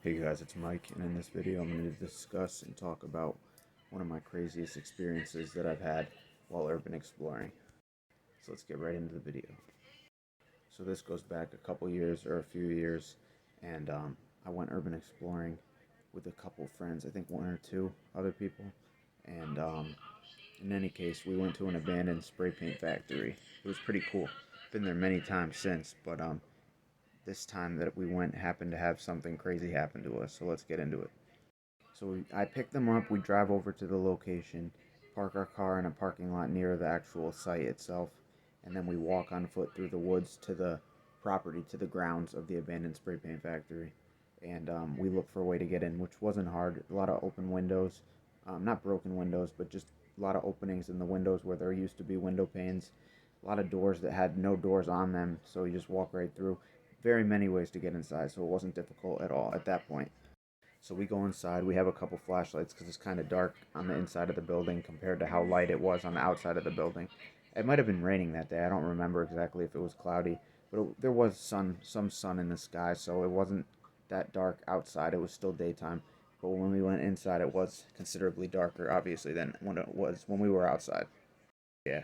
Hey guys, it's Mike, and in this video I'm going to discuss and talk about one of my craziest experiences that I've had while urban exploring. So let's get right into the video. So this goes back a couple years or a few years, and I went urban exploring with a couple friends, I think one or two other people, and in any case, we went to an abandoned spray paint factory. It was pretty cool. Been there many times since, but this time that we went happened to have something crazy happen to us, so let's get into it. I pick them up, we drive over to the location, park our car in a parking lot near the actual site itself, and then we walk on foot through the woods to the property, to the grounds of the abandoned spray paint factory. And we look for a way to get in, which wasn't hard. A lot of open windows, not broken windows, but just a lot of openings in the windows where there used to be window panes. A lot of doors that had no doors on them, so you just walk right through. Very many ways to get inside, so it wasn't difficult at all at that point. So we go inside. We have a couple flashlights because it's kind of dark on the inside of the building compared to how light it was on the outside of the building. It might have been raining that day. I don't remember exactly if it was cloudy, but there was some sun in the sky, so it wasn't that dark outside. It was still daytime. But when we went inside, it was considerably darker, obviously, than when it was when we were outside. Yeah.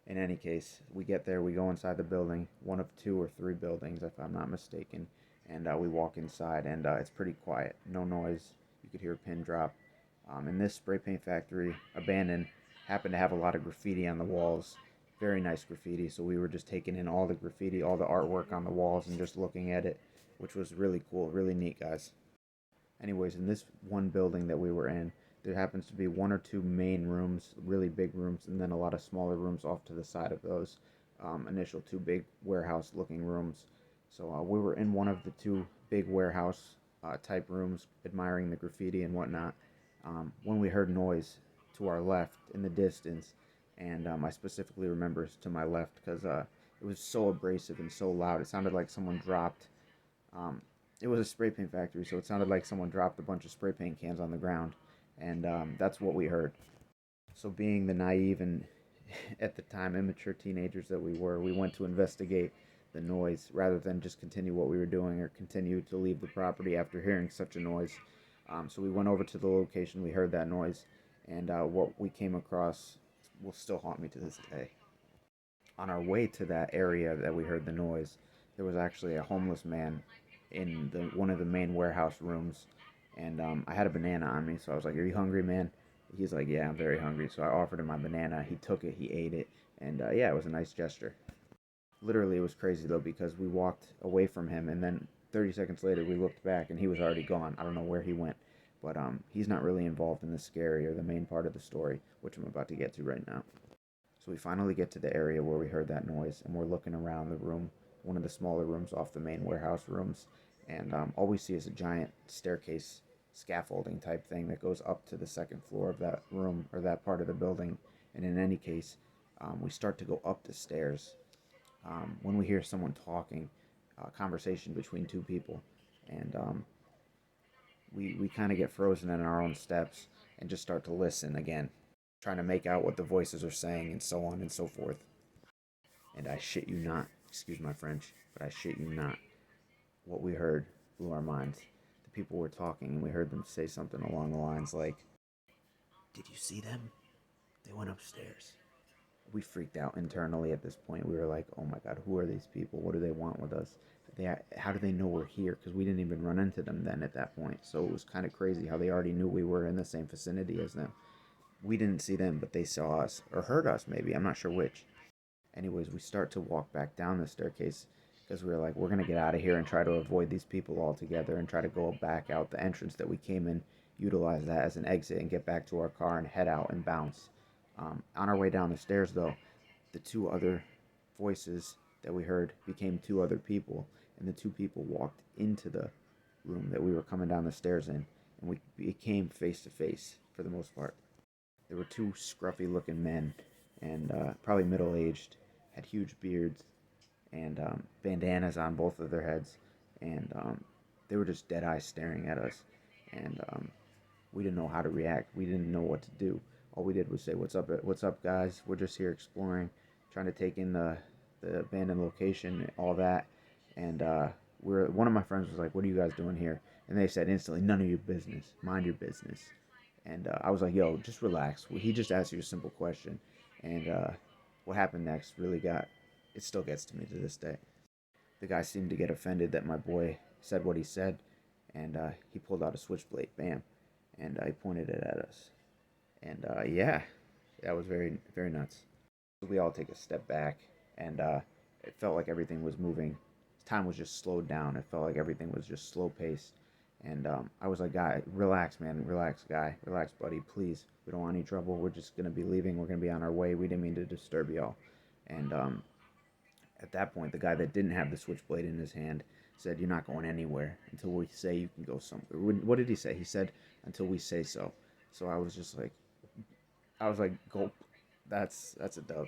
In any case, we get there, we go inside the building, one of two or three buildings, if I'm not mistaken, and we walk inside, and it's pretty quiet, no noise. You could hear a pin drop. And this spray paint factory, abandoned, happened to have a lot of graffiti on the walls. Very nice graffiti, so we were just taking in all the graffiti, all the artwork on the walls, and just looking at it, which was really cool, really neat, guys. Anyways, in this one building that we were in, there happens to be one or two main rooms, really big rooms, and then a lot of smaller rooms off to the side of those initial two big warehouse looking rooms. So we were in one of the two big warehouse type rooms, admiring the graffiti and whatnot, when we heard noise to our left in the distance. And I specifically remember it's to my left because it was so abrasive and so loud. It sounded like someone dropped um, it was a spray paint factory, so it sounded like someone dropped a bunch of spray paint cans on the ground, and that's what we heard. So, being the naive and at the time immature teenagers that we were, we went to investigate the noise rather than just continue what we were doing or continue to leave the property after hearing such a noise. So, we went over to the location, we heard that noise, and what we came across will still haunt me to this day. On our way to that area that we heard the noise, there was actually a homeless man in one of the main warehouse rooms, and I had a banana on me, so I was like, "Are you hungry, man?" He's like, "Yeah, I'm very hungry." So I offered him my banana. He took it. He ate it, and yeah, it was a nice gesture. Literally, it was crazy though because we walked away from him, and then 30 seconds later, we looked back, and he was already gone. I don't know where he went, but he's not really involved in the scary or the main part of the story, which I'm about to get to right now. So we finally get to the area where we heard that noise, and we're looking around the room, one of the smaller rooms off the main warehouse rooms, and all we see is a giant staircase scaffolding type thing that goes up to the second floor of that room or that part of the building. And in any case, we start to go up the stairs when we hear someone talking, conversation between two people, and we kind of get frozen in our own steps and just start to listen again, trying to make out what the voices are saying and so on and so forth. And I shit you not, excuse my French, but I shit you not, what we heard blew our minds. The people were talking and we heard them say something along the lines like, "Did you see them? They went upstairs." We freaked out internally at this point. We were like, "Oh my god, who are these people? What do they want with us? How do they know we're here?" Because we didn't even run into them then at that point. So it was kind of crazy how they already knew we were in the same vicinity as them. We didn't see them, but they saw us or heard us. Maybe, I'm not sure which. Anyways, we start to walk back down the staircase because we were like, we're gonna get out of here and try to avoid these people altogether and try to go back out the entrance that we came in, utilize that as an exit, and get back to our car and head out and bounce. On our way down the stairs, though, the two other voices that we heard became two other people, and the two people walked into the room that we were coming down the stairs in, and we became face to face for the most part. There were two scruffy looking men, and probably middle aged, had huge beards and bandanas on both of their heads, and they were just dead eyes staring at us, and we didn't know how to react. We didn't know what to do. All we did was say, what's up, guys? We're just here exploring, trying to take in the abandoned location, all that, and one of my friends was like, "What are you guys doing here?" And they said instantly, "None of your business. Mind your business." And I was like, "Yo, just relax." Well, he just asked you a simple question, and what happened next really it still gets to me to this day. The guy seemed to get offended that my boy said what he said, and he pulled out a switchblade, bam, and he pointed it at us. And yeah, that was very, very nuts. We all take a step back, and it felt like everything was moving. Time was just slowed down. It felt like everything was just slow paced. And I was like, "Guy, relax, man. Relax, guy. Relax, buddy. Please. We don't want any trouble. We're just going to be leaving. We're going to be on our way. We didn't mean to disturb y'all." And at that point, the guy that didn't have the switchblade in his hand said, "You're not going anywhere until we say you can go somewhere." What did he say? He said, "Until we say so." So I was like, "Gulp. That's a dub."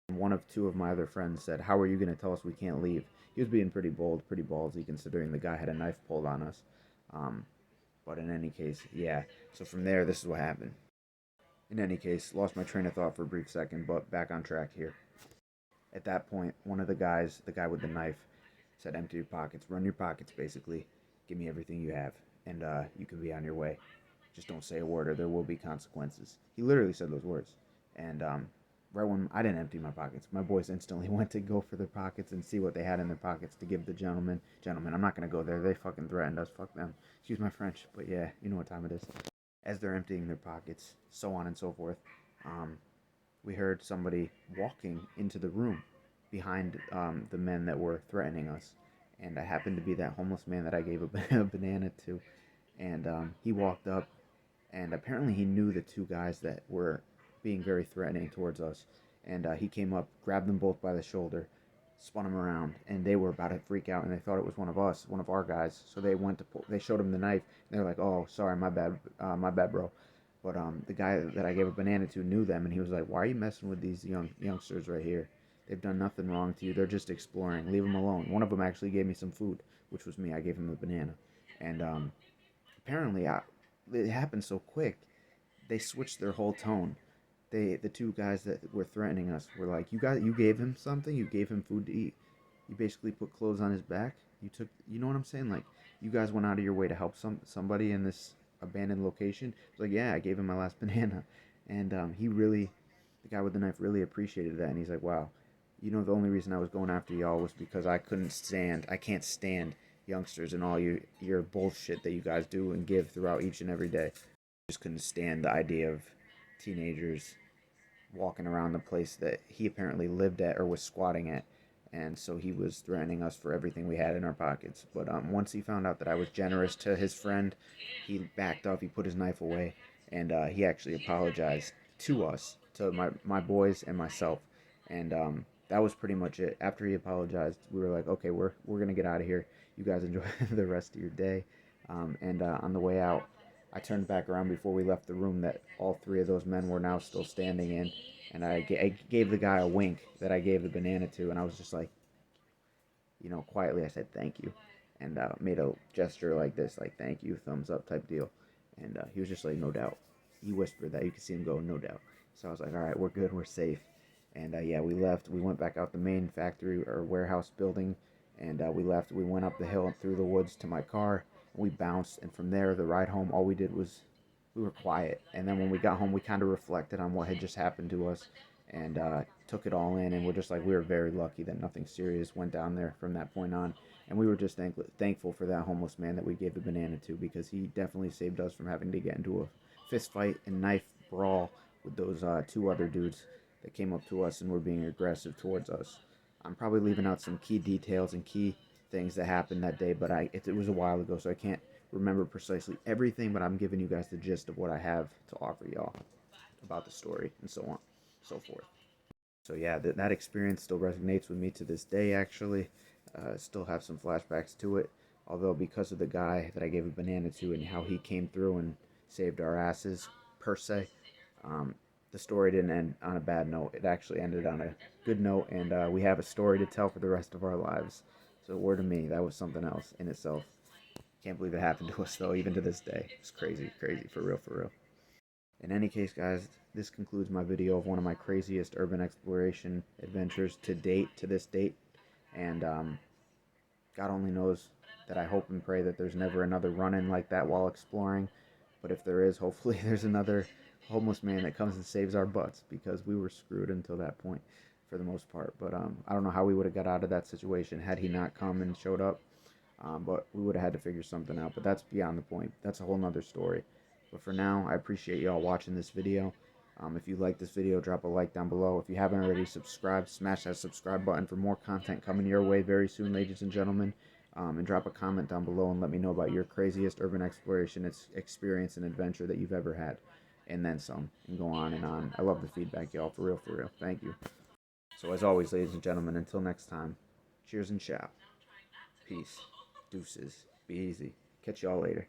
One of two of my other friends said, "How are you going to tell us we can't leave?" He was being pretty bold, pretty ballsy, considering the guy had a knife pulled on us. Um, but in any case, yeah. So from there, this is what happened. In any case, lost my train of thought for a brief second, but back on track here. At that point, one of the guys, the guy with the knife, said, "Empty your pockets, run your pockets, basically. Give me everything you have, and you can be on your way. Just don't say a word, or there will be consequences." He literally said those words. And right when I didn't empty my pockets, my boys instantly went to go for their pockets and see what they had in their pockets to give the gentleman. Gentlemen, I'm not gonna go there. They fucking threatened us. Fuck them. Excuse my French, but yeah, you know what time it is. As they're emptying their pockets, so on and so forth, um, we heard somebody walking into the room behind the men that were threatening us. And I happened to be that homeless man that I gave a banana to. And he walked up, and apparently he knew the two guys that were being very threatening towards us. And he came up, grabbed them both by the shoulder, spun them around, and they were about to freak out, and they thought it was one of us, one of our guys. So they went to they showed him the knife, and they were like, "Oh, sorry, my bad, bro." But the guy that I gave a banana to knew them, and he was like, "Why are you messing with these youngsters right here? They've done nothing wrong to you. They're just exploring. Leave them alone." One of them actually gave me some food, which was me. I gave him a banana, and apparently it happened so quick. They switched their whole tone. The two guys that were threatening us were like, you gave him something. You gave him food to eat. You basically put clothes on his back. You know what I'm saying? Like, you guys went out of your way to help somebody in this abandoned location. It's like, yeah, I gave him my last banana, and the guy with the knife really appreciated that, and he's like, "Wow, the only reason I was going after y'all was because I can't stand youngsters and all your bullshit that you guys do and give throughout each and every day. Just couldn't stand the idea of teenagers walking around the place that he apparently lived at or was squatting at." And so he was threatening us for everything we had in our pockets. But once he found out that I was generous to his friend, he backed off. He put his knife away, and he actually apologized to us, to my boys and myself. And that was pretty much it. After he apologized, we were like, "Okay, we're gonna get out of here. You guys enjoy the rest of your day." And on the way out, I turned back around before we left the room that all three of those men were now still standing in, and I gave the guy a wink that I gave the banana to, and I was just like, quietly I said thank you, and made a gesture like this, like thank you, thumbs up type deal, and he was just like, "No doubt." He whispered that. You could see him go, "No doubt." So I was like, "All right, we're good, we're safe." And yeah, we left. We went back out the main factory or warehouse building, and we left. We went up the hill and through the woods to my car, and we bounced. And from there, the ride home, all we did was we were quiet. And then when we got home, we kind of reflected on what had just happened to us, and took it all in. And we're just like, we were very lucky that nothing serious went down there from that point on. And we were just thankful for that homeless man that we gave the banana to, because he definitely saved us from having to get into a fist fight and knife brawl with those two other dudes that came up to us and were being aggressive towards us. I'm probably leaving out some key details and key things that happened that day, but it was a while ago, so I can't remember precisely everything, but I'm giving you guys the gist of what I have to offer y'all about the story and so on, so forth. So yeah, that experience still resonates with me to this day, actually. Still have some flashbacks to it, although because of the guy that I gave a banana to and how he came through and saved our asses, per se, um, the story didn't end on a bad note. It actually ended on a good note, and we have a story to tell for the rest of our lives. So word to me, that was something else in itself. Can't believe it happened to us, though, even to this day. It's crazy, crazy, for real, for real. In any case, guys, this concludes my video of one of my craziest urban exploration adventures to this date. And God only knows that I hope and pray that there's never another run-in like that while exploring. But if there is, hopefully there's another homeless man that comes and saves our butts, because we were screwed until that point for the most part. But I don't know how we would have got out of that situation had he not come and showed up. But we would have had to figure something out. But that's beyond the point. That's a whole nother story. But for now, I appreciate y'all watching this video. If you like this video, drop a like down below. If you haven't already subscribed, smash that subscribe button for more content coming your way very soon, ladies and gentlemen. And drop a comment down below and let me know about your craziest urban exploration experience and adventure that you've ever had. And then some. And go on and on. I love the feedback, y'all. For real, for real. Thank you. So as always, ladies and gentlemen, until next time, cheers and cHoW. Peace. Deuces. Be easy. Catch y'all later.